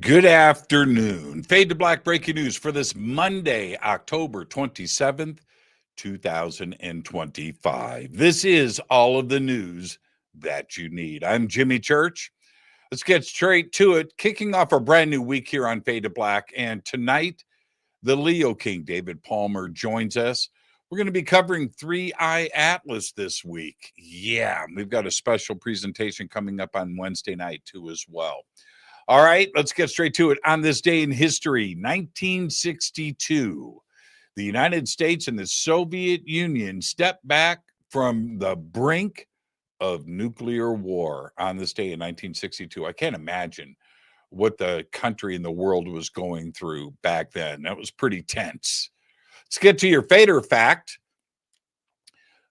Good afternoon. Fade to Black breaking news for this Monday, October 27th, 2025. This is all of the news that you need. I'm Jimmy Church. Let's get straight to it. Kicking off a brand new week here on Fade to Black. And tonight, the Leo King, David Palmer, joins us. We're going to be covering 3i Atlas this week. Yeah, we've got a special presentation coming up on Wednesday night, too, as well. All right, let's get straight to it. On this day in history, 1962, the United States and the Soviet Union stepped back from the brink of nuclear war. On this day in 1962, I can't imagine what the country and the world was going through back then. That was pretty tense. Let's get to your fader fact.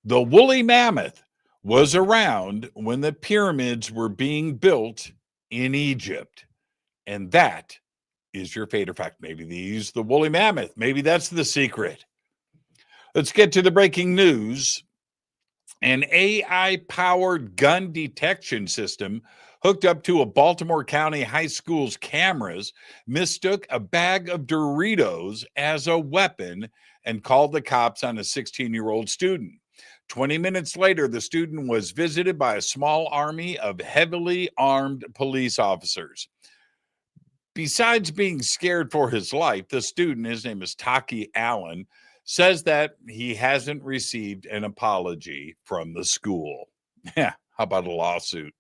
The woolly mammoth was around when the pyramids were being built in Egypt. And that is your fader fact. Maybe they used the woolly mammoth. Maybe that's the secret. Let's get to the breaking news. An AI-powered gun detection system hooked up to a Baltimore County high school's cameras mistook a bag of Doritos as a weapon and called the cops on a 16-year-old student. 20 minutes later, the student was visited by a small army of heavily armed police officers. Besides being scared for his life, the student, his name is Taki Allen, says that he hasn't received an apology from the school. Yeah, how about a lawsuit?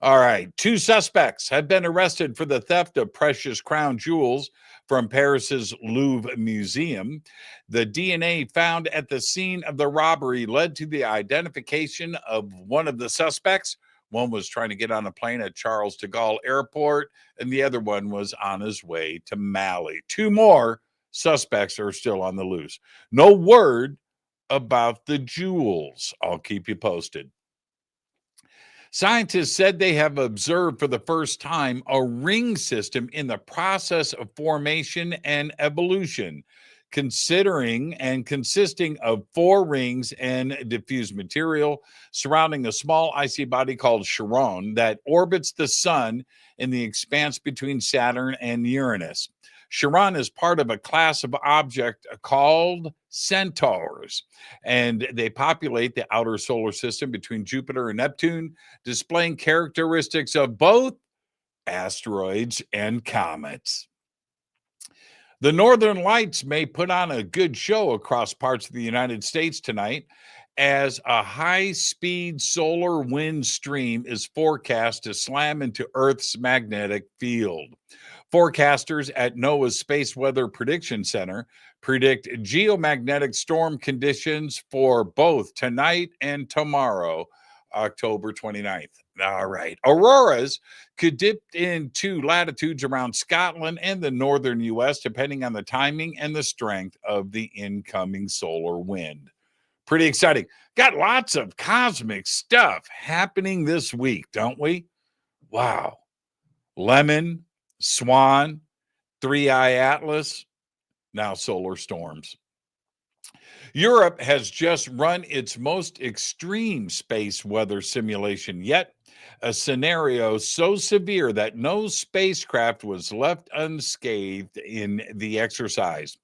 All right, 2 suspects have been arrested for the theft of precious crown jewels from Paris's Louvre Museum. The DNA found at the scene of the robbery led to the identification of one of the suspects. One was trying to get on a plane at Charles de Gaulle Airport, and the other one was on his way to Mali. 2 more suspects are still on the loose. No word about the jewels. I'll keep you posted. Scientists said they have observed for the first time a ring system in the process of formation and evolution, considering and consisting of 4 rings and diffused material surrounding a small icy body called Charon that orbits the sun in the expanse between Saturn and Uranus. Charon is part of a class of object called centaurs, and they populate the outer solar system between Jupiter and Neptune, displaying characteristics of both asteroids and comets. The Northern Lights may put on a good show across parts of the United States tonight as a high-speed solar wind stream is forecast to slam into Earth's magnetic field. Forecasters at NOAA's Space Weather Prediction Center predict geomagnetic storm conditions for both tonight and tomorrow, October 29th. All right. Auroras could dip into latitudes around Scotland and the northern U.S., depending on the timing and the strength of the incoming solar wind. Pretty exciting. Got lots of cosmic stuff happening this week, don't we? Wow. Lemon, Swan, 3i Atlas, now solar storms. Europe has just run its most extreme space weather simulation yet, a scenario so severe that no spacecraft was left unscathed in the exercise.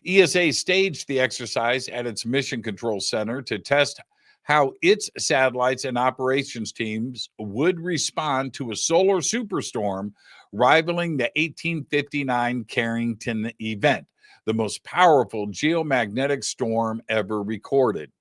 ESA staged the exercise at its Mission Control Center to test how its satellites and operations teams would respond to a solar superstorm rivaling the 1859 Carrington event, the most powerful geomagnetic storm ever recorded.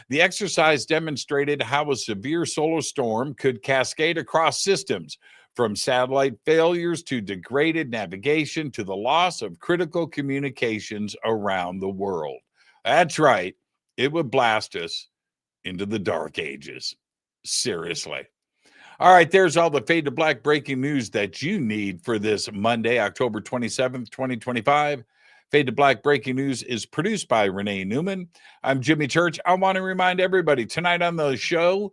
The exercise demonstrated how a severe solar storm could cascade across systems, from satellite failures to degraded navigation to the loss of critical communications around the world. That's right, it would blast us into the dark ages. Seriously. All right, there's all the Fade to Black breaking news that you need for this Monday, October 27th, 2025. Fade to Black breaking news is produced by Renee Neumann. I'm Jimmy Church. I want to remind everybody tonight on the show,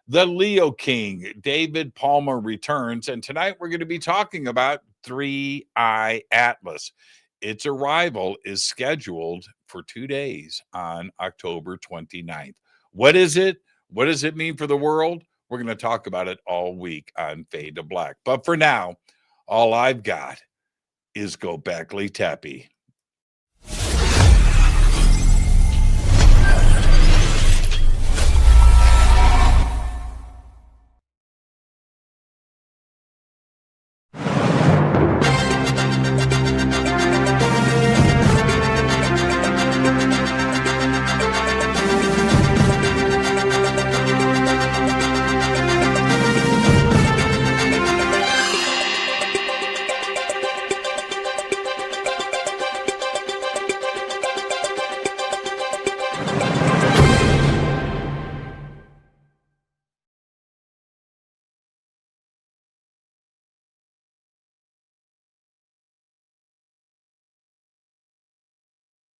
the Leo King, David Palmer, returns. And tonight we're going to be talking about 3i Atlas. Its arrival is scheduled for 2 days on October 29th. What is it? What does it mean for the world? We're going to talk about it all week on Fade to Black. But for now, all I've got is Go Backley Tappy.